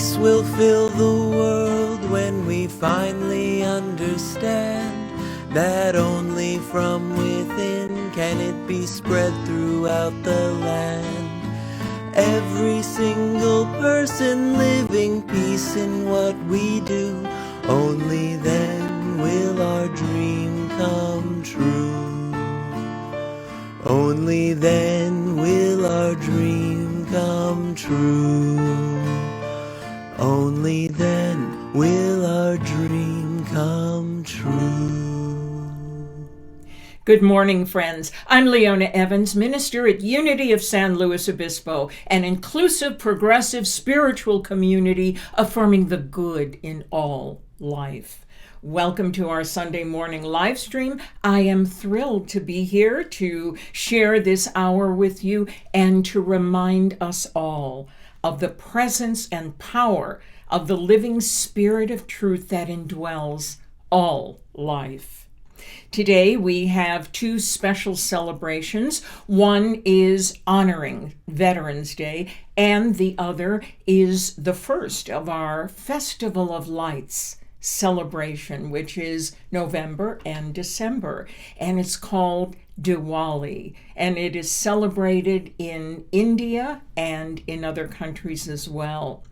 Peace will fill the world when we finally understand that only from within can it be spread throughout the land. Every single person living peace in what we do, only then will our dream come true. Only then will our dream come true. Only then will our dream come true. Good morning, friends. I'm Leona Evans, minister at Unity of San Luis Obispo, an inclusive, progressive, spiritual community affirming the good in all life. Welcome to our Sunday morning live stream. I am thrilled to be here to share this hour with you and to remind us all of the presence and power of the living Spirit of truth that indwells all life. Today we have two special celebrations. One is honoring Veterans Day, and the other is the first of our Festival of Lights celebration, which is November and December, and it's called Diwali, and it is celebrated in India and in other countries as well.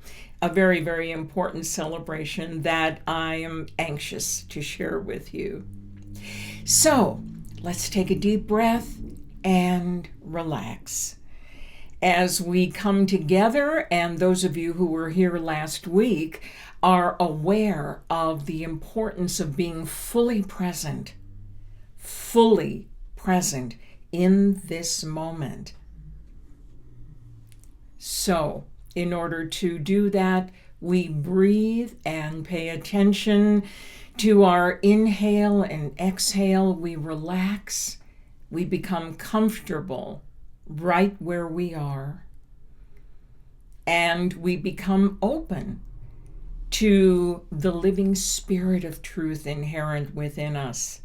A very, very important celebration that I am anxious to share with you. So let's take a deep breath and relax. As we come together, and those of you who were here last week are aware of the importance of being fully present in this moment. So, in order to do that, we breathe and pay attention to our inhale and exhale. We relax. We become comfortable right where we are. And we become open to the living Spirit of truth inherent within us.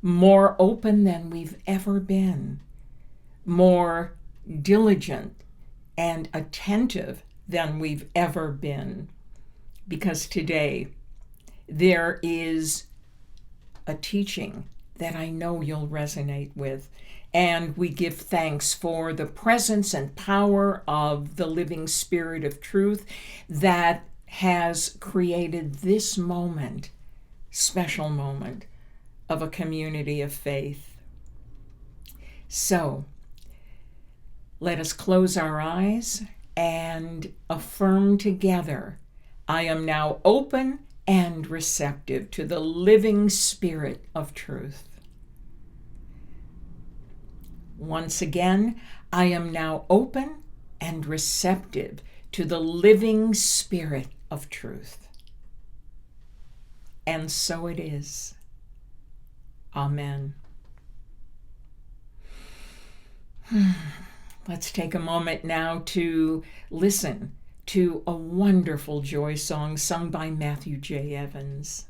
More open than we've ever been. More diligent and attentive than we've ever been. Because today there is a teaching that I know you'll resonate with. And we give thanks for the presence and power of the living Spirit of truth that has created this moment, special moment, of a community of faith. So, let us close our eyes and affirm together, I am now open and receptive to the living Spirit of truth. Once again, I am now open and receptive to the living Spirit of truth. And so it is. Amen. Let's take a moment now to listen to a wonderful joy song sung by Matthew J. Evans.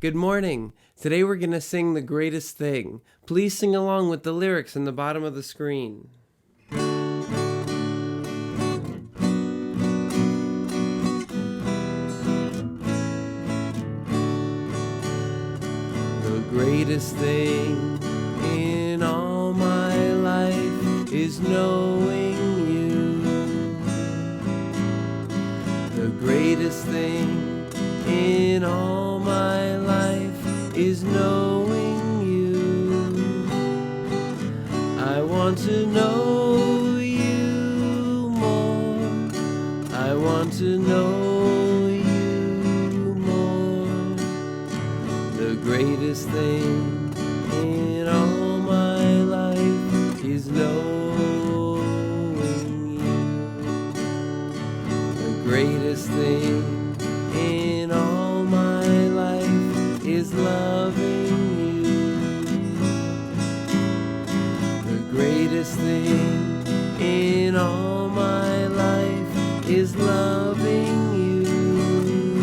Good morning. Today we're going to sing The Greatest Thing. Please sing along with the lyrics in the bottom of the screen. The greatest thing in all my life is knowing you. The greatest thing in all my life is knowing you. I want to know you more. I want to know you more. The greatest thing in all my life is knowing you. The greatest thing in all my life is loving you. The greatest thing in all my life is loving you.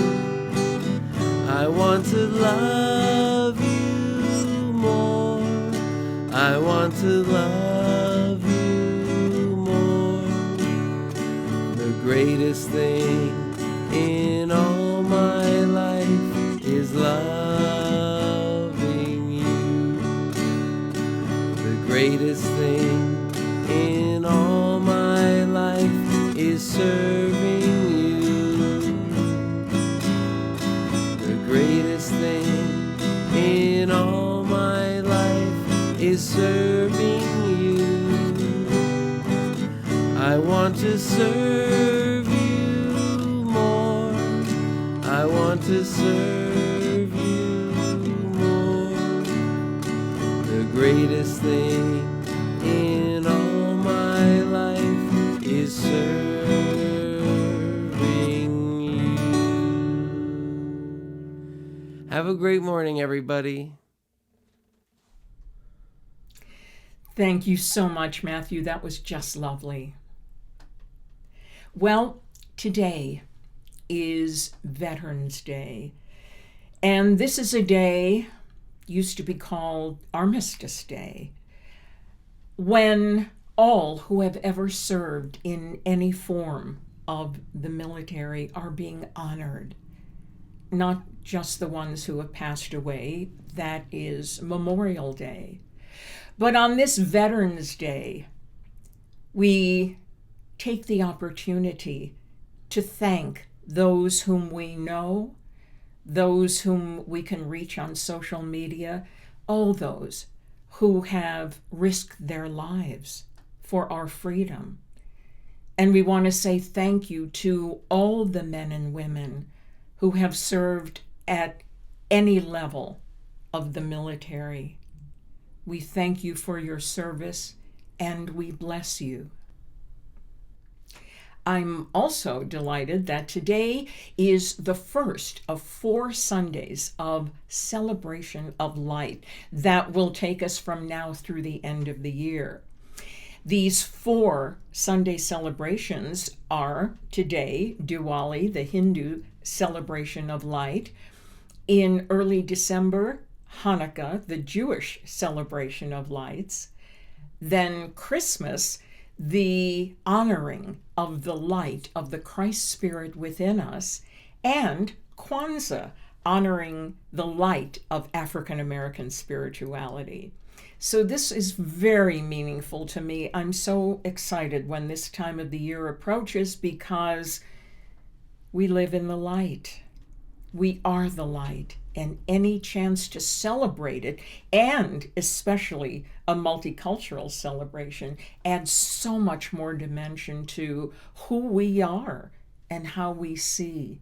I want to love you more. I want to love you more. The greatest thing in all my life is loving you. The greatest thing in all my life is serving you. The greatest thing in all my life is serving you. I want to serve you more. I want to serve you more. The greatest thing in all my life is serving you. Have a great morning, everybody. Thank you so much, Matthew. That was just lovely. Well, today is Veterans Day, and this is a day used to be called Armistice Day, when all who have ever served in any form of the military are being honored. Not just the ones who have passed away, that is Memorial Day. But on this Veterans Day, we take the opportunity to thank those whom we know, those whom we can reach on social media, all those who have risked their lives for our freedom. And we want to say thank you to all the men and women who have served at any level of the military. We thank you for your service, and we bless you. I'm also delighted that today is the first of 4 Sundays of celebration of light that will take us from now through the end of the year. These 4 Sunday celebrations are today, Diwali, the Hindu celebration of light; in early December, Hanukkah, the Jewish celebration of lights; then Christmas, the honoring of the light of the Christ Spirit within us; and Kwanzaa, honoring the light of African American spirituality. So this is very meaningful to me. I'm so excited when this time of the year approaches because we live in the light. We are the light, and any chance to celebrate it, and especially a multicultural celebration, adds so much more dimension to who we are and how we see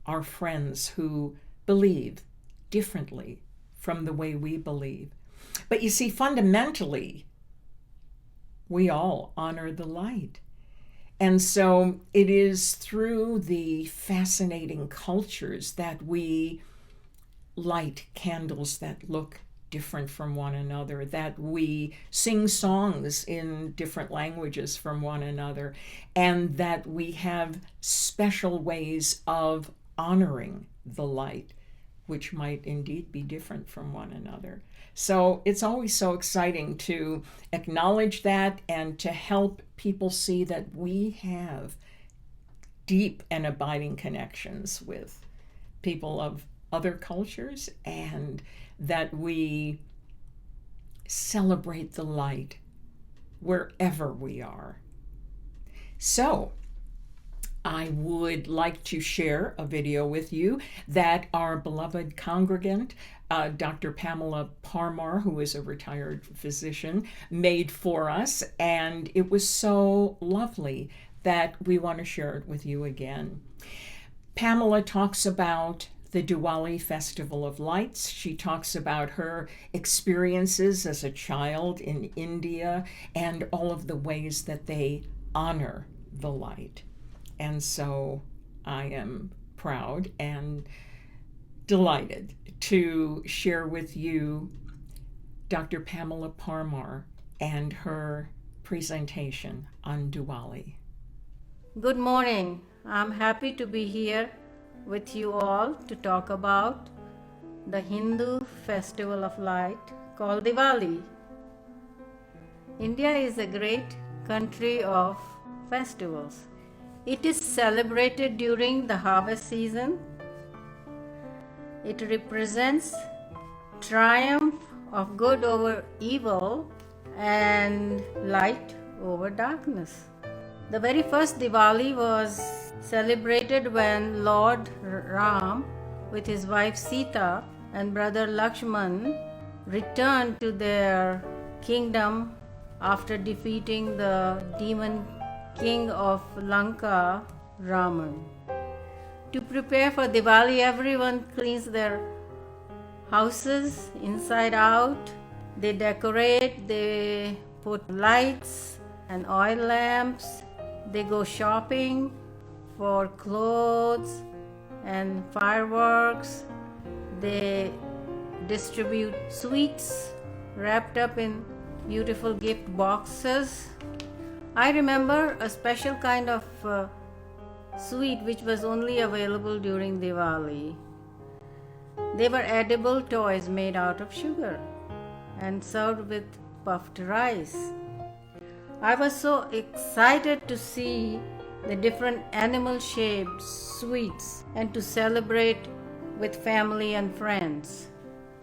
our friends who believe differently from the way we believe. But you see, fundamentally, we all honor the light. And so it is through the fascinating cultures that we light candles that look different from one another, that we sing songs in different languages from one another, and that we have special ways of honoring the light, which might indeed be different from one another. So it's always so exciting to acknowledge that and to help people see that we have deep and abiding connections with people of other cultures, and that we celebrate the light wherever we are. So I would like to share a video with you that our beloved congregant, Dr. Pamela Parmar, who is a retired physician, made for us, and it was so lovely that we want to share it with you again. Pamela talks about the Diwali Festival of Lights. She talks about her experiences as a child in India and all of the ways that they honor the light. And so I am proud and delighted to share with you Dr. Pamela Parmar and her presentation on Diwali. Good morning. I'm happy to be here with you all to talk about the Hindu festival of light called Diwali. India is a great country of festivals, It is celebrated during the harvest season. It represents triumph of good over evil and light over darkness. The very first Diwali was celebrated when Lord Ram with his wife Sita and brother Lakshman returned to their kingdom after defeating the demon king of Lanka, Ravan. To prepare for Diwali, everyone cleans their houses inside out. They decorate, they put lights and oil lamps. They go shopping for clothes and fireworks. They distribute sweets wrapped up in beautiful gift boxes. I remember a special kind of sweet which was only available during Diwali. They were edible toys made out of sugar and served with puffed rice. I was so excited to see the different animal shaped sweets and to celebrate with family and friends.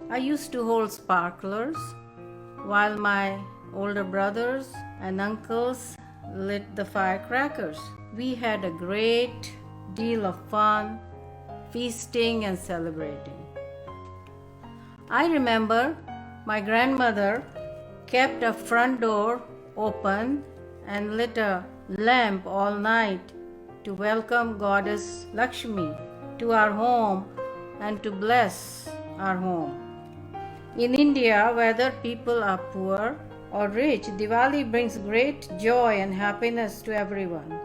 I used to hold sparklers while my older brothers and uncles lit the firecrackers. We had a great deal of fun, feasting and celebrating. I remember my grandmother kept a front door open and lit a lamp all night to welcome Goddess Lakshmi to our home and to bless our home. In India, whether people are poor or rich, Diwali brings great joy and happiness to everyone.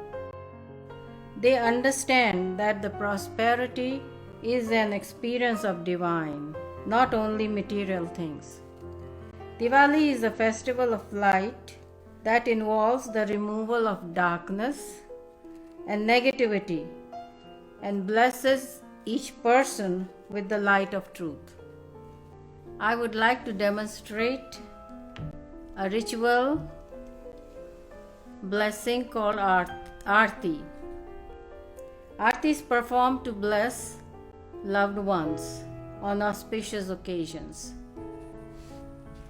They understand that the prosperity is an experience of divine, not only material things. Diwali is a festival of light that involves the removal of darkness and negativity and blesses each person with the light of truth. I would like to demonstrate a ritual blessing called Aarti. Aarti is performed to bless loved ones on auspicious occasions.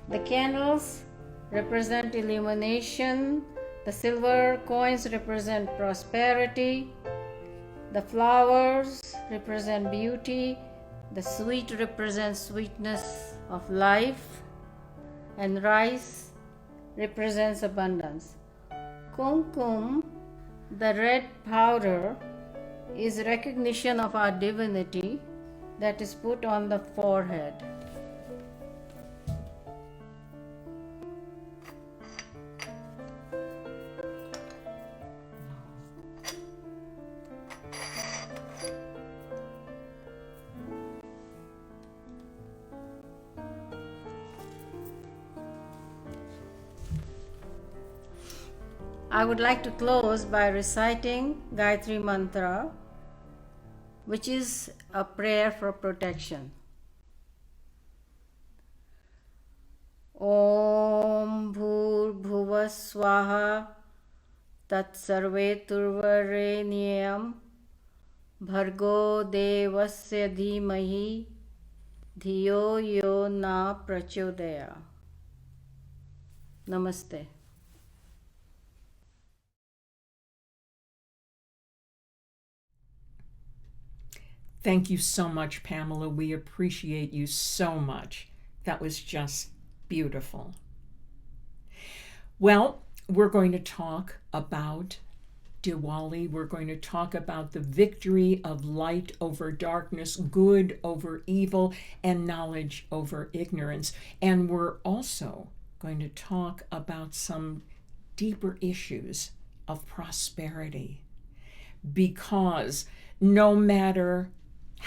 The candles represent illumination, the silver coins represent prosperity, the flowers represent beauty, the sweet represents sweetness of life, and rice represents abundance. Kumkum, the red powder, is recognition of our divinity that is put on the forehead. I would like to close by reciting Gayatri Mantra, which is a prayer for protection. Om Bhur Swaha Tat Sarve Turvarenyam Bhargo Devasya Dhimahi Dhiyo Yo Na Prachodaya. Namaste. Thank you so much, Pamela. We appreciate you so much. That was just beautiful. Well, we're going to talk about Diwali. We're going to talk about the victory of light over darkness, good over evil, and knowledge over ignorance. And we're also going to talk about some deeper issues of prosperity. Because no matter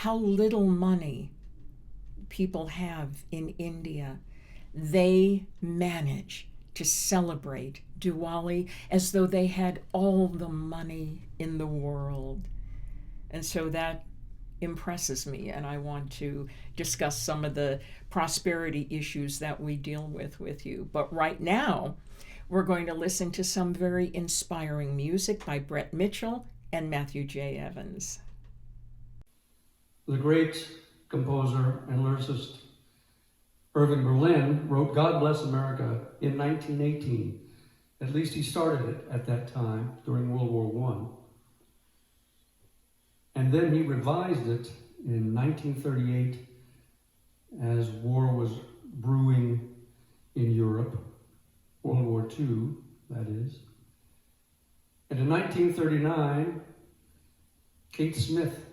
how little money people have in India, they manage to celebrate Diwali as though they had all the money in the world. And so that impresses me, and I want to discuss some of the prosperity issues that we deal with you. But right now, we're going to listen to some very inspiring music by Brett Mitchell and Matthew J. Evans. The great composer and lyricist Irving Berlin wrote God Bless America in 1918. At least he started it at that time during World War I. And then he revised it in 1938 as war was brewing in Europe, World War II, that is. And in 1939, Kate Smith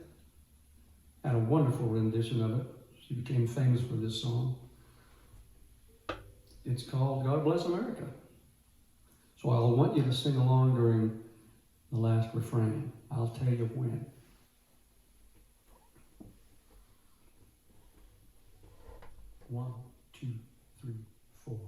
had a wonderful rendition of it. She became famous for this song. It's called God Bless America. So I'll want you to sing along during the last refrain. I'll tell you when. 1, 2, 3, 4.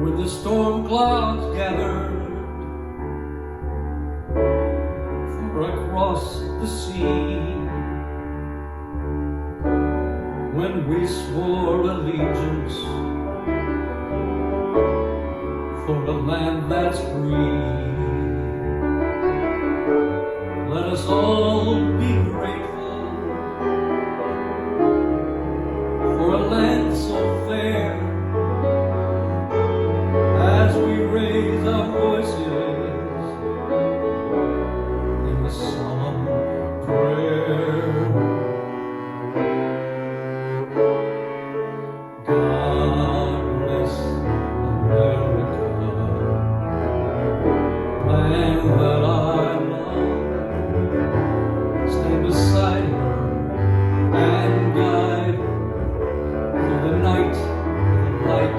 When the storm clouds gathered far across the sea, when we swore allegiance for a land that's free, let us all be grateful for a land so fair. As we raise our voices in the solemn prayer, God bless America, land that I love. Stand beside her and guide her through the night with the light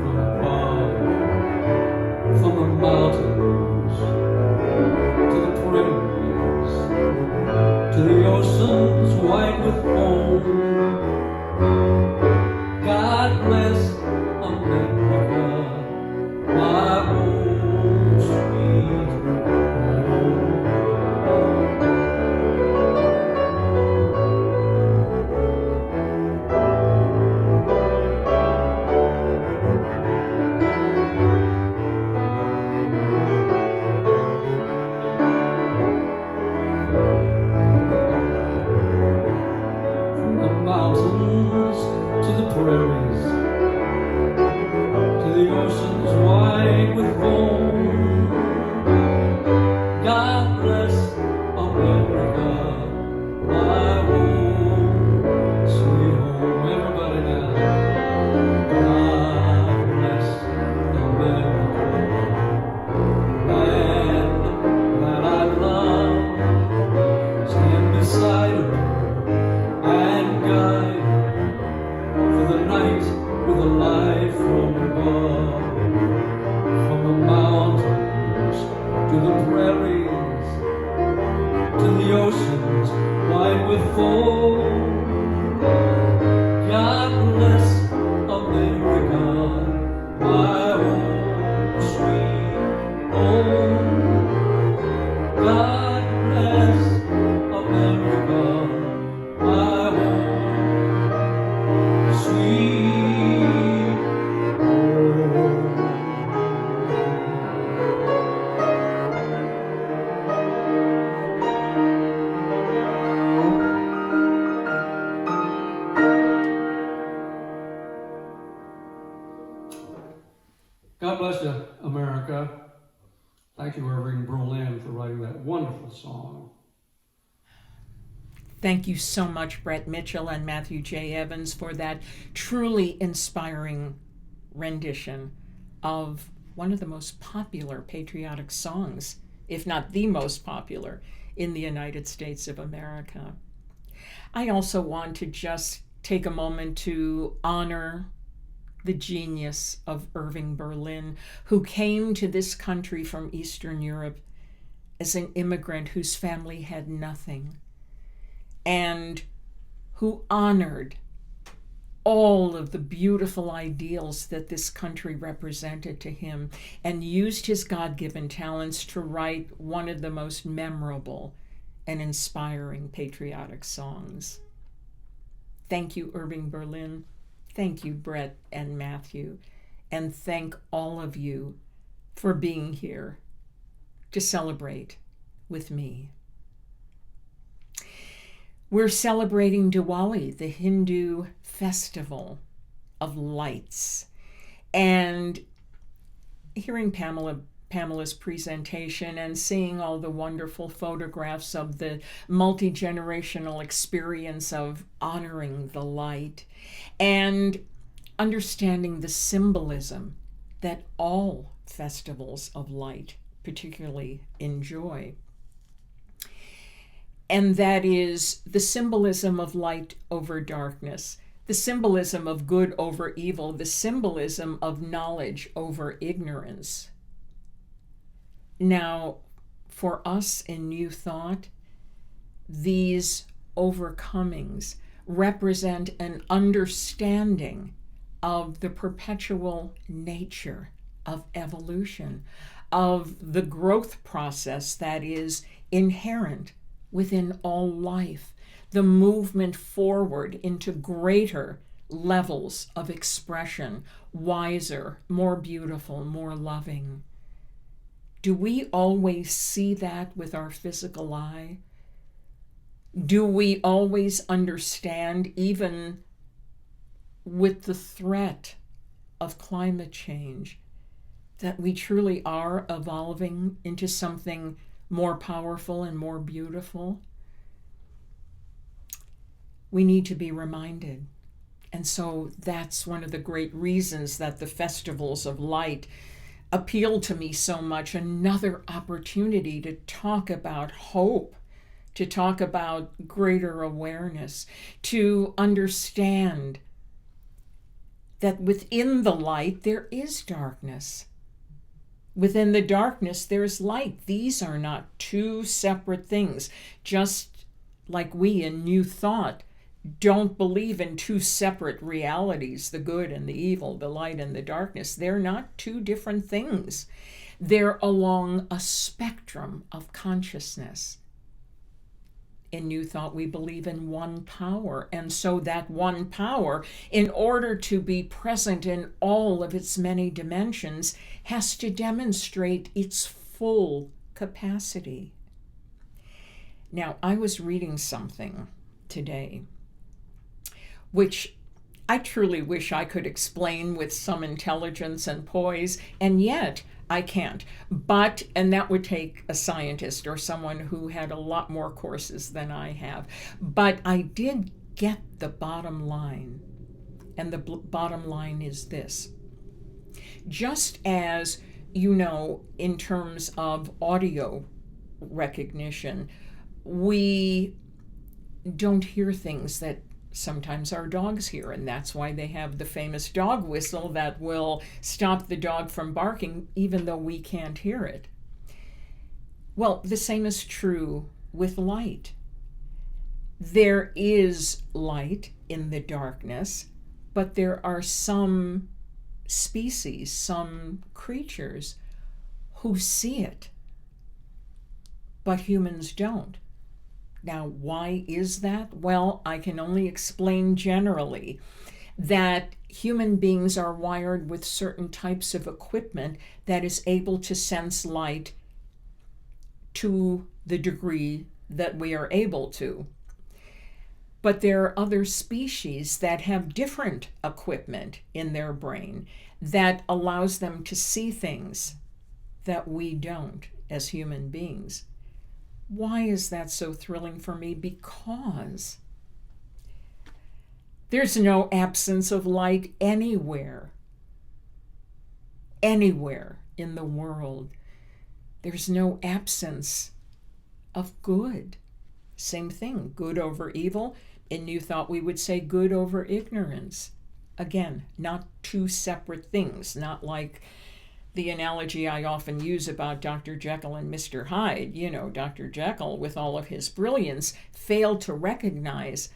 from above. From the mountains to the prairies, to the oceans white with foam. God bless America, my home, sweet home. Mountains to the prairies, to the oceans white with foam. God bless America, my home, sweet home. Everybody now. God bless America, land that I love. Stand beside her and guide for the night with a light from above. From the mountains to the prairies, to the oceans white with foam. God bless America, my home, sweet home. God bless America, my home, sweet home. God bless you, America. Thank you, Irving Berlin, for writing that wonderful song. Thank you so much, Brett Mitchell and Matthew J. Evans, for that truly inspiring rendition of one of the most popular patriotic songs, if not the most popular, in the United States of America. I also want to just take a moment to honor the genius of Irving Berlin, who came to this country from Eastern Europe as an immigrant whose family had nothing, and who honored all of the beautiful ideals that this country represented to him, and used his God-given talents to write one of the most memorable and inspiring patriotic songs. Thank you, Irving Berlin. Thank you, Brett and Matthew. And thank all of you for being here to celebrate with me. We're celebrating Diwali, the Hindu festival of lights. And hearing Pamela's presentation and seeing all the wonderful photographs of the multi-generational experience of honoring the light and understanding the symbolism that all festivals of light particularly enjoy. And that is the symbolism of light over darkness, the symbolism of good over evil, the symbolism of knowledge over ignorance. Now, for us in New Thought, these overcomings represent an understanding of the perpetual nature of evolution, of the growth process that is inherent within all life, the movement forward into greater levels of expression, wiser, more beautiful, more loving. Do we always see that with our physical eye? Do we always understand, even with the threat of climate change, that we truly are evolving into something more powerful and more beautiful? We need to be reminded. And so that's one of the great reasons that the festivals of light appeal to me so much. Another opportunity to talk about hope, to talk about greater awareness, to understand that within the light there is darkness. Within the darkness there's light. These are not two separate things. Just like we in New Thought don't believe in two separate realities, the good and the evil, the light and the darkness. They're not two different things. They're along a spectrum of consciousness. In New Thought, we believe in one power, and so that one power, in order to be present in all of its many dimensions, has to demonstrate its full capacity. Now, I was reading something today which I truly wish I could explain with some intelligence and poise, and yet I can't. And that would take a scientist or someone who had a lot more courses than I have. But I did get the bottom line, and the bottom line is this. Just as, in terms of audio recognition, we don't hear things that sometimes our dogs hear, and that's why they have the famous dog whistle that will stop the dog from barking even though we can't hear it. Well, the same is true with light. There is light in the darkness, but there are some species, some creatures who see it, but humans don't. Now, why is that? Well, I can only explain generally that human beings are wired with certain types of equipment that is able to sense light to the degree that we are able to. But there are other species that have different equipment in their brain that allows them to see things that we don't as human beings. Why is that so thrilling for me? Because there's no absence of light anywhere in the world. There's no absence of good. Same thing, good over evil. In New Thought, we would say good over ignorance. Again, not two separate things, not like the analogy I often use about Dr. Jekyll and Mr. Hyde. Dr. Jekyll, with all of his brilliance, failed to recognize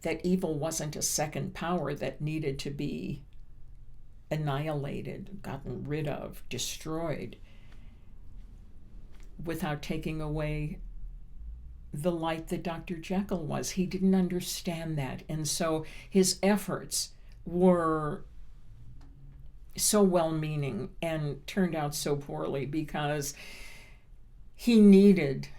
that evil wasn't a second power that needed to be annihilated, gotten rid of, destroyed, without taking away the light that Dr. Jekyll was. He didn't understand that. And so his efforts were so well-meaning and turned out so poorly because he needed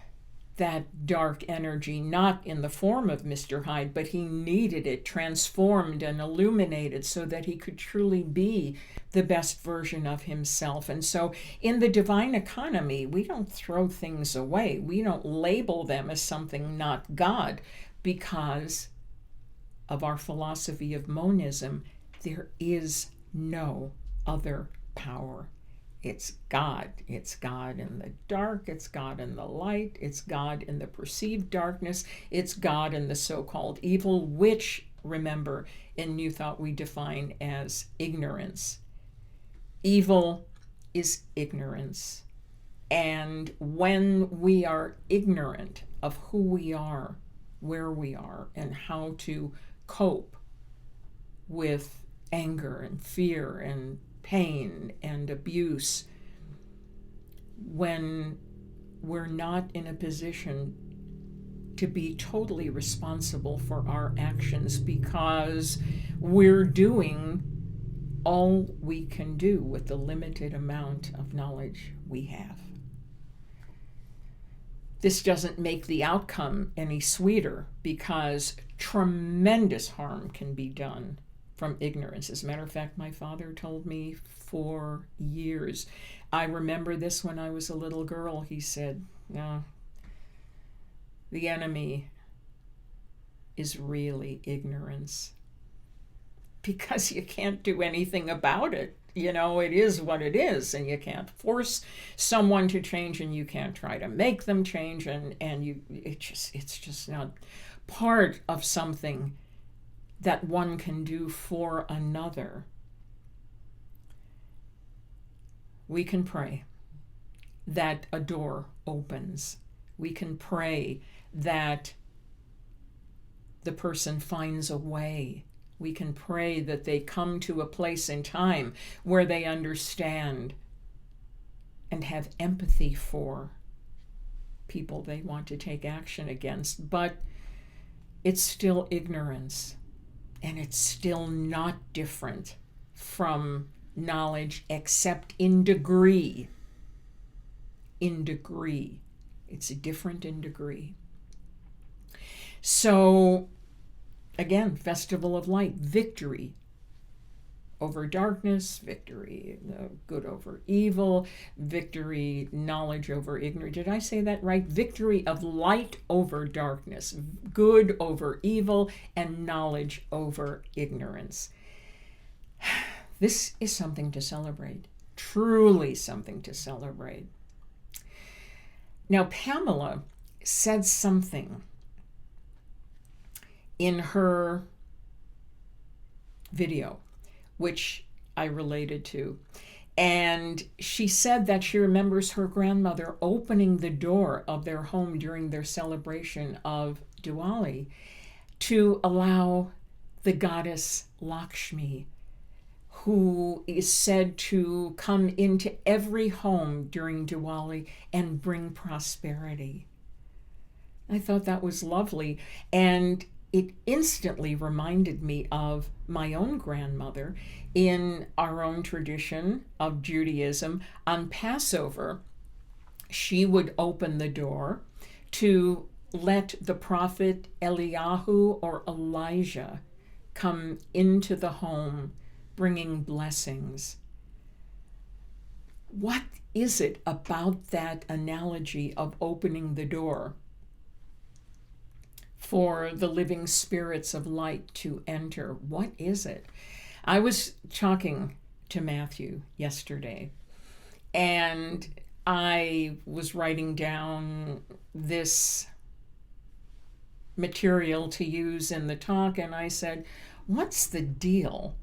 that dark energy, not in the form of Mr. Hyde, but he needed it transformed and illuminated so that he could truly be the best version of himself. And so in the divine economy, we don't throw things away. We don't label them as something not God because of our philosophy of monism. There is no other power. It's God. It's God in the dark. It's God in the light. It's God in the perceived darkness. It's God in the so-called evil, which, remember, in New Thought we define as ignorance. Evil is ignorance. And when we are ignorant of who we are, where we are, and how to cope with anger and fear and pain and abuse, when we're not in a position to be totally responsible for our actions because we're doing all we can do with the limited amount of knowledge we have. This doesn't make the outcome any sweeter because tremendous harm can be done from ignorance. As a matter of fact, my father told me for years. I remember this when I was a little girl. He said, no, the enemy is really ignorance because you can't do anything about it. You know, it is what it is, and you can't force someone to change, and you can't try to make them change, and it's just not part of something that one can do for another. We can pray that a door opens. We can pray that the person finds a way. We can pray that they come to a place in time where they understand and have empathy for people they want to take action against. But it's still ignorance. And it's still not different from knowledge except in degree. In degree. It's different in degree. So, again, Festival of Light, victory over darkness, victory, good over evil, victory, knowledge over ignorance. Did I say that right? Victory of light over darkness, good over evil, and knowledge over ignorance. This is something to celebrate, truly something to celebrate. Now, Pamela said something in her video, which I related to. And she said that she remembers her grandmother opening the door of their home during their celebration of Diwali to allow the goddess Lakshmi, who is said to come into every home during Diwali and bring prosperity. I thought that was lovely. And it instantly reminded me of my own grandmother. In our own tradition of Judaism, on Passover, she would open the door to let the prophet Eliyahu or Elijah come into the home, bringing blessings. What is it about that analogy of opening the door for the living spirits of light to enter? What is it? I was talking to Matthew yesterday, and I was writing down this material to use in the talk, and I said, what's the deal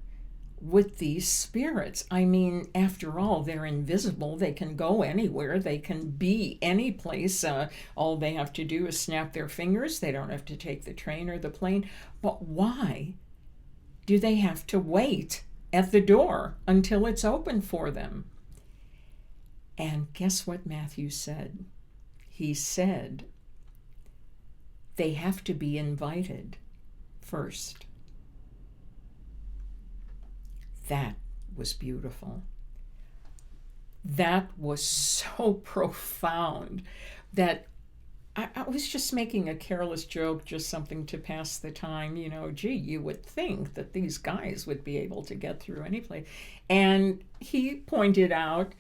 with these spirits? I mean, after all, they're invisible. They can go anywhere. They can be any place. All they have to do is snap their fingers. They don't have to take the train or the plane. But why do they have to wait at the door until it's open for them? And guess what Matthew said? He said, they have to be invited first. That was beautiful. That was so profound that I was just making a careless joke, just something to pass the time. Gee, you would think that these guys would be able to get through any place. And he pointed out,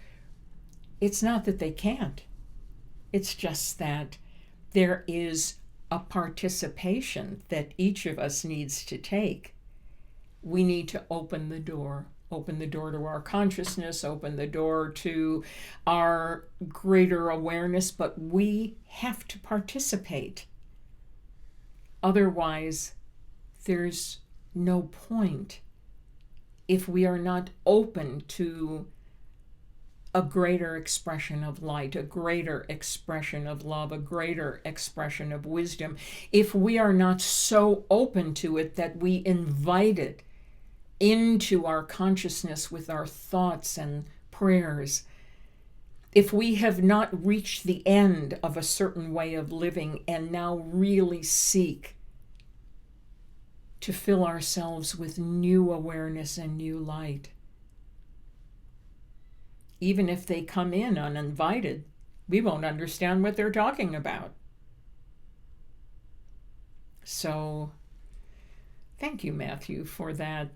it's not that they can't. It's just that there is a participation that each of us needs to take. We need to open the door to our consciousness, open the door to our greater awareness, but we have to participate. Otherwise, there's no point if we are not open to a greater expression of light, a greater expression of love, a greater expression of wisdom. If we are not so open to it that we invite it into our consciousness with our thoughts and prayers, if we have not reached the end of a certain way of living and now really seek to fill ourselves with new awareness and new light, even if they come in uninvited, we won't understand what they're talking about. So, thank you, Matthew, for that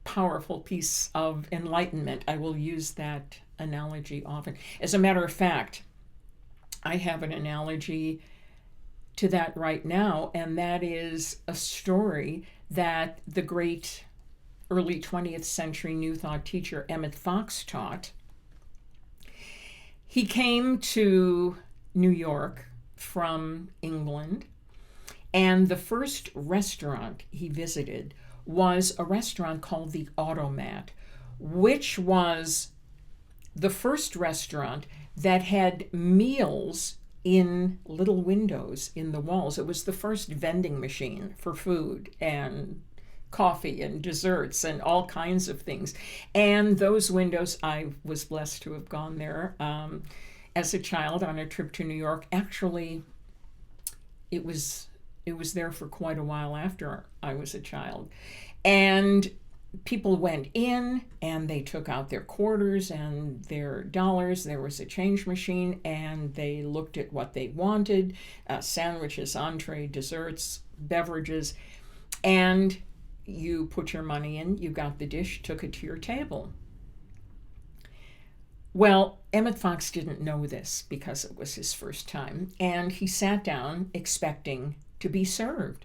powerful piece of enlightenment. I will use that analogy often. As a matter of fact, I have an analogy to that right now, and that is a story that the great early 20th century New Thought teacher Emmett Fox taught. He came to New York from England, and the first restaurant he visited was a restaurant called the Automat, which was the first restaurant that had meals in little windows in the walls. It was the first vending machine for food and coffee and desserts and all kinds of things. And those windows, I was blessed to have gone there as a child on a trip to New York. Actually, it was there for quite a while after I was a child. And people went in and they took out their quarters and their dollars. There was a change machine and they looked at what they wanted, sandwiches, entree, desserts, beverages, and you put your money in, you got the dish, took it to your table. Well, Emmett Fox didn't know this because it was his first time, and he sat down expecting to be served.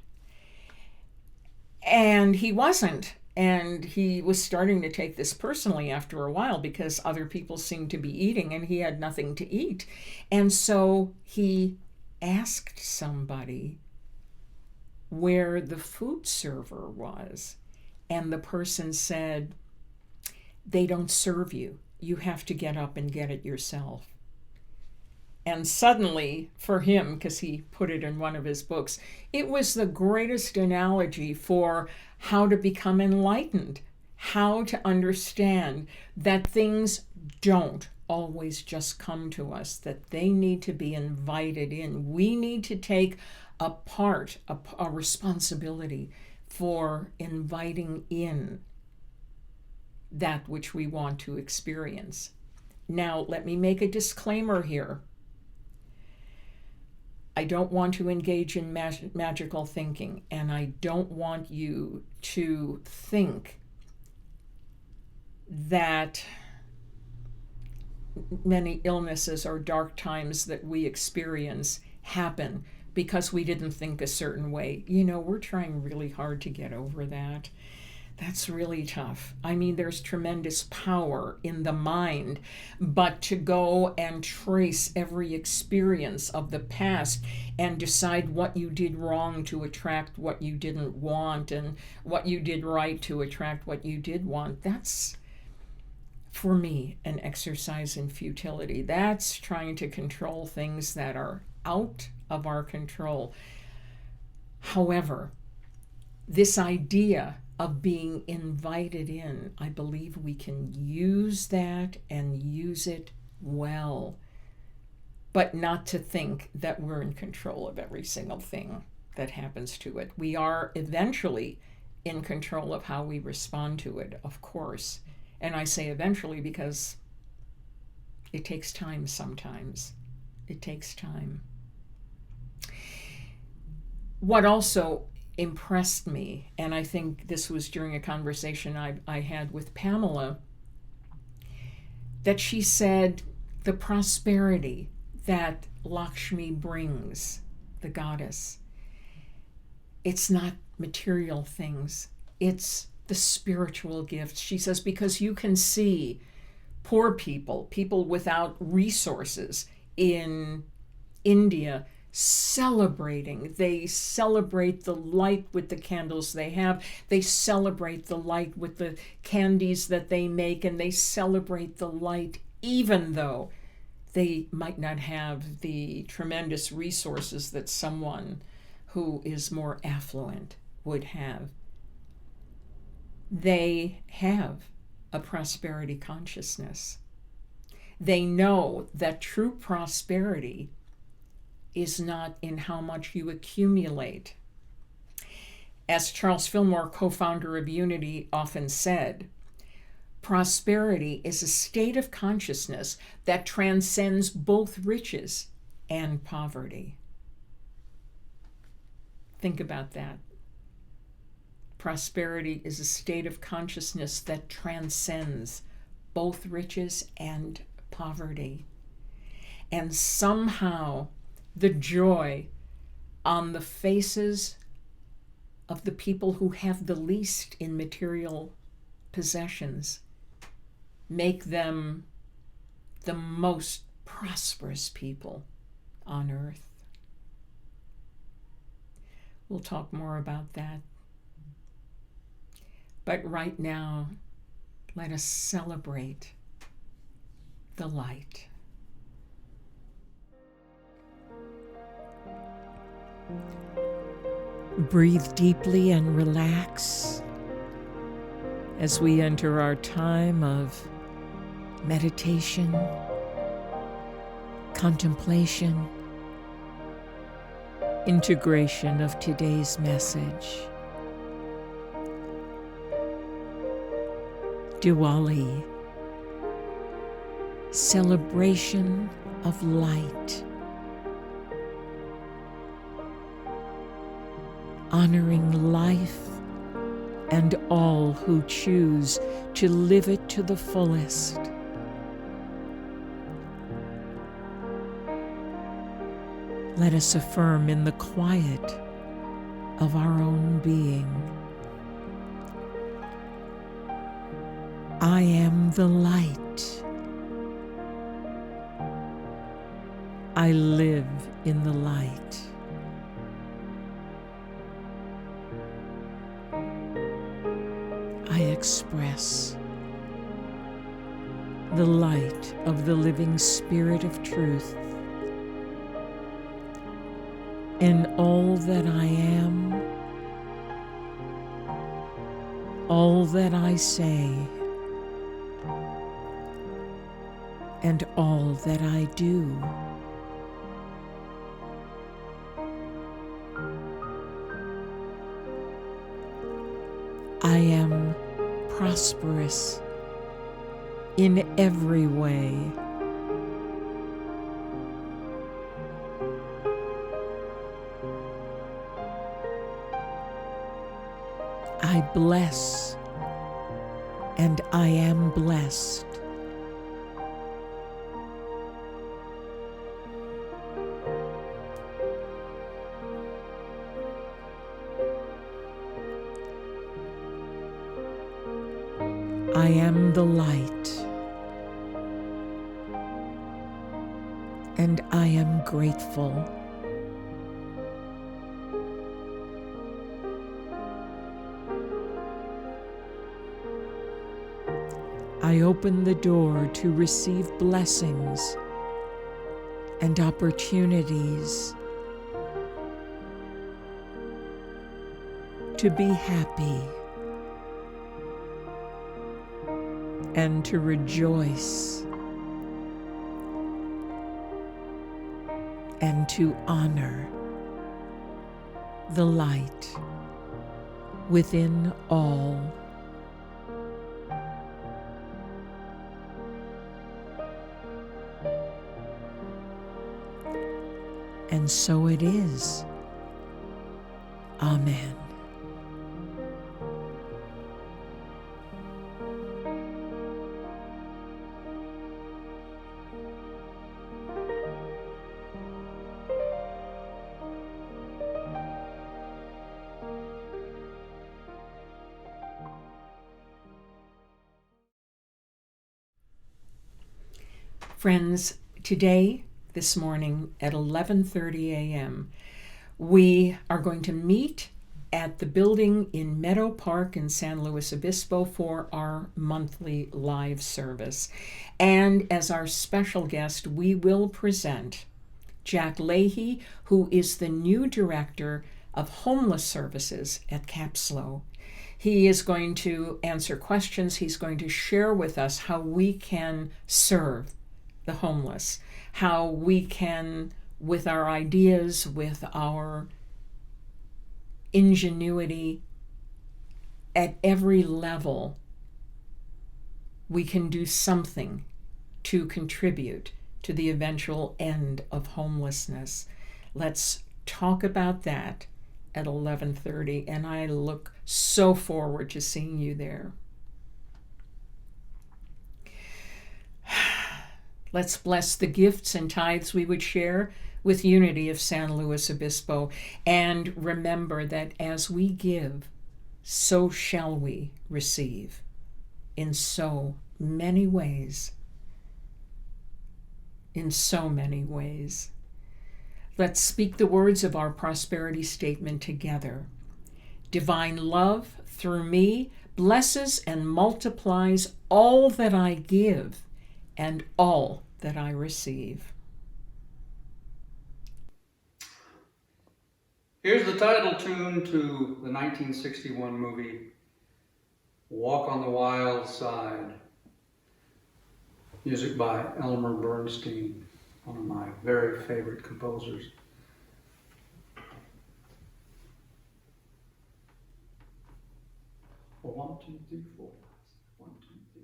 And he wasn't. And he was starting to take this personally after a while because other people seemed to be eating and he had nothing to eat. And so he asked somebody where the food server was. And the person said, "They don't serve you. You have to get up and get it yourself." And suddenly, for him, because he put it in one of his books, it was the greatest analogy for how to become enlightened, how to understand that things don't always just come to us, that they need to be invited in. We need to take a part, a responsibility for inviting in that which we want to experience. Now, let me make a disclaimer here. I don't want to engage in magical thinking, and I don't want you to think that many illnesses or dark times that we experience happen because we didn't think a certain way. We're trying really hard to get over that. That's really tough. I mean, there's tremendous power in the mind, but to go and trace every experience of the past and decide what you did wrong to attract what you didn't want and what you did right to attract what you did want, that's, for me, an exercise in futility. That's trying to control things that are out of our control. However, this idea of being invited in, I believe we can use that and use it well, but not to think that we're in control of every single thing. that happens to it. We are eventually in control of how we respond to it, of course. And I say eventually because it takes time sometimes. It takes time. What also impressed me, and I think this was during a conversation I had with Pamela, that she said the prosperity that Lakshmi brings, the goddess, it's not material things, it's the spiritual gifts. She says, because you can see poor people, people without resources in India, celebrating. They celebrate the light with the candles they have. They celebrate the light with the candies that they make, and they celebrate the light even though they might not have the tremendous resources that someone who is more affluent would have. They have a prosperity consciousness. They know that true prosperity is not in how much you accumulate. As Charles Fillmore, co-founder of Unity, often said, prosperity is a state of consciousness that transcends both riches and poverty. Think about that. Prosperity is a state of consciousness that transcends both riches and poverty. And somehow the joy on the faces of the people who have the least in material possessions make them the most prosperous people on earth. We'll talk more about that. But right now, let us celebrate the light. Breathe deeply and relax as we enter our time of meditation, contemplation, integration of today's message. Diwali, celebration of light, honoring life and all who choose to live it to the fullest. Let us affirm in the quiet of our own being, I am the light. I live in the light. I express the light of the living Spirit of truth in all that I am, all that I say, and all that I do. I am prosperous in every way. I bless, and I am blessed. I am the light, and I am grateful. I open the door to receive blessings and opportunities to be happy and to rejoice and to honor the light within all. And so it is. Amen. Friends, today, this morning at 11:30 a.m., we are going to meet at the building in Meadow Park in San Luis Obispo for our monthly live service. And as our special guest, we will present Jack Leahy, who is the new director of homeless services at Capslow. He is going to answer questions. He's going to share with us how we can serve the homeless, how we can, with our ideas, with our ingenuity, at every level, we can do something to contribute to the eventual end of homelessness. Let's talk about that at 11:30, and I look so forward to seeing you there. Let's bless the gifts and tithes we would share with Unity of San Luis Obispo, and remember that as we give, so shall we receive in so many ways. In so many ways. Let's speak the words of our prosperity statement together. Divine love through me blesses and multiplies all that I give and all that I receive. Here's the title tune to the 1961 movie Walk on the Wild Side. Music by Elmer Bernstein, one of my very favorite composers. Well, 1, 2, 3, 4. 1, 2, 3.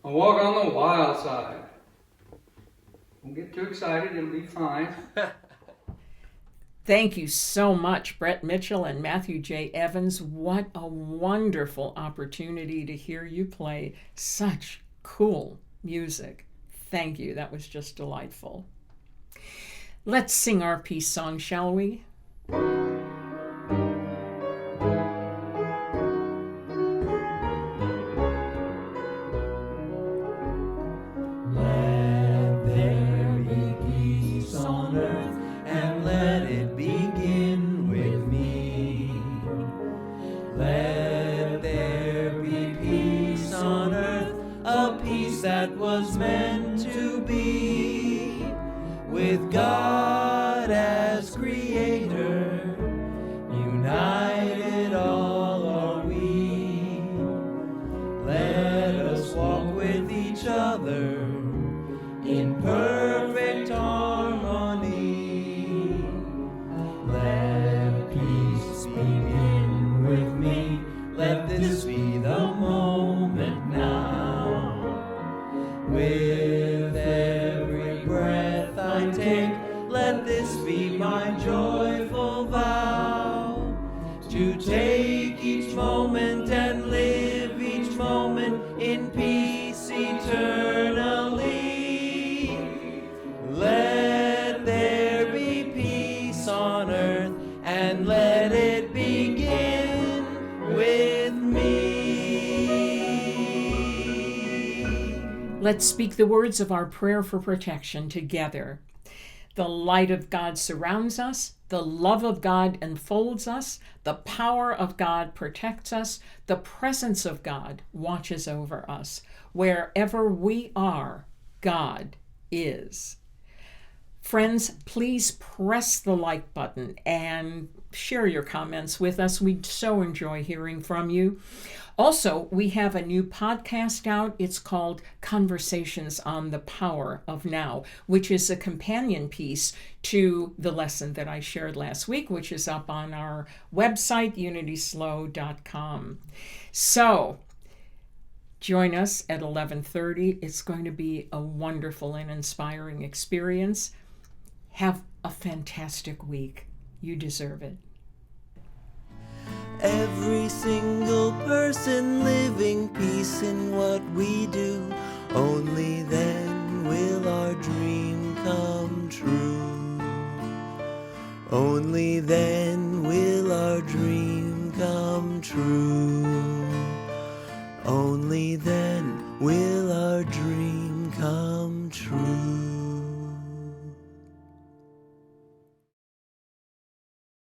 A walk on the wild side. Don't get too excited, it'll be fine. Thank you so much, Brett Mitchell and Matthew J. Evans. What a wonderful opportunity to hear you play such cool music. Thank you. That was just delightful. Let's sing our peace song, shall we? That was meant to be, with God as creator, united all are we. Let us walk with each other in perfect harmony. Let peace begin with me. Let this be the moment now. With every breath I take, let this be my joyful vow, to take each moment and live each moment in peace eternally. Let there be peace on earth, and let it begin with me. Let's speak the words of our prayer for protection together. The light of God surrounds us. The love of God enfolds us. The power of God protects us. The presence of God watches over us. Wherever we are, God is. Friends, please press the like button and share your comments with us. We so enjoy hearing from you. Also, we have a new podcast out. It's called Conversations on the Power of Now, which is a companion piece to the lesson that I shared last week, which is up on our website, unityslow.com. So, join us at 11:30. It's going to be a wonderful and inspiring experience. Have a fantastic week. You deserve it. Every single person living peace in what we do. Only then will our dream come true. Only then will our dream come true. Only then will our dream come true.